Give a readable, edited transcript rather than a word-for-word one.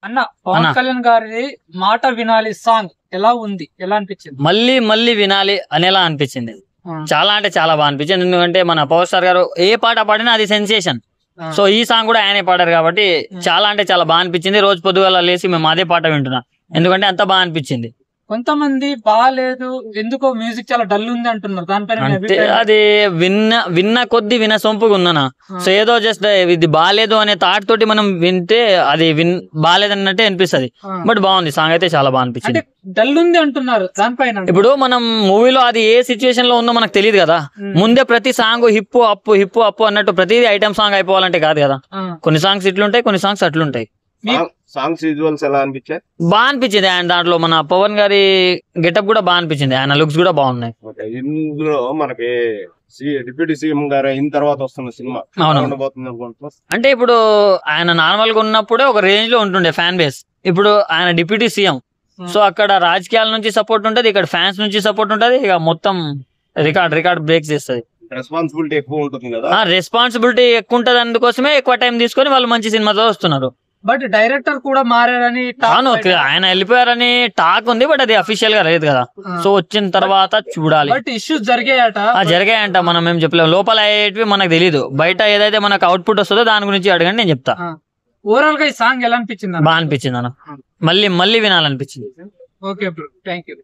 అన్న పవన్ కళ్యాణ్ గారి మాట వినాలి సాంగ్ ఎలా ఉంది, ఎలా అనిపించింది? మళ్ళీ మళ్ళీ వినాలి అనేలా అనిపించింది. చాలా అంటే చాలా బాగా అనిపించింది. ఎందుకంటే మన పవర్ స్టార్ గారు ఏ పాట పాడినా అది సెన్సేషన్. సో ఈ సాంగ్ కూడా ఆయనే పాడారు కాబట్టి చాలా అంటే చాలా బాగా అనిపించింది. రోజు పొద్దుగాల లేసి మేము అదే పాట వింటున్నాం, ఎందుకంటే అంత బాగా అనిపించింది. కొంతమంది బాగాలేదు, ఎందుకో మ్యూజిక్ చాలా డల్ ఉంది అంటున్నారు. దానిపైన అంటే అది విన్న కొద్ది వినసొంపుగా ఉందనా. సో ఏదో జస్ట్ ఇది బాగాలేదు అనే థాట్ తోటి మనం వింటే అది బాగాలేదు అన్నట్టే అనిపిస్తుంది. బట్ బాగుంది, సాంగ్ అయితే చాలా బాగా అనిపించింది. డల్ ఉంది అంటున్నారు దానిపైన. ఇప్పుడు మనం మూవీలో అది ఏ సిచ్యువేషన్ లో ఉందో మనకు తెలియదు కదా. ముందే ప్రతి సాంగ్ హిప్పు అప్పు అన్నట్టు ప్రతిదీ ఐటమ్ సాంగ్ అయిపోవాలంటే కాదు కదా. కొన్ని సాంగ్స్ ఇట్లుంటాయి, కొన్ని సాంగ్స్ అట్లుంటాయి. సాంగ్స్ విజువల్స్ ఎలా అనిపించాయి? బాగా అనిపించింది. ఆయన దాంట్లో మన పవన్ గారి గెటప్ కూడా బాగా అనిపించింది, ఆయన లుక్స్ కూడా బాగున్నాయి. ఇందులో మనకి డిప్యూటీ సీఎం గారు అయిన తర్వాత వస్తున్న సినిమా అంటే ఇప్పుడు ఆయన నార్మల్ గా ఉన్నప్పుడే ఒక రేంజ్ లో ఉంటుండే ఫ్యాన్ బేస్. ఇప్పుడు ఆయన డిప్యూటీ సీఎం, సో అక్కడ రాజకీయాల నుంచి సపోర్ట్ ఉంటది, ఇక్కడ ఫ్యాన్స్ నుంచి సపోర్ట్ ఉంటది. ఇక మొత్తం రికార్డ్ బ్రేక్ చేస్తుంది. రెస్పాన్సిబిలిటీ ఎక్కువ ఉంటుంది కదా. రెస్పాన్సిబిలిటీ ఎక్కువ ఉంటది, అందుకోసమే ఎక్కువ టైం తీసుకొని వాళ్ళు మంచి సినిమాతో వస్తున్నారు. బట్ డైరెక్టర్ కూడా మారారని ఆయన వెళ్ళిపోయారని టాక్ ఉంది, బట్ అది అఫీషియల్ గా లేదు కదా. సో వచ్చిన తర్వాత చూడాలి. బట్ ఇష్యూస్ జరిగాయంట, మనం ఏం చెప్పలేము. లోపల అయ్యేటివి మనకు తెలియదు, బయట ఏదైతే మనకు అవుట్పుట్ వస్తుందో దాని గురించి అడగండి, నేను చెప్తా. ఓవరాల్ గా ఈ సాంగ్ ఎలా అనిపించింది? బాగా అనిపించింది అన్న, మళ్ళీ మళ్ళీ వినాలనిపించింది. Okay bro, thank you.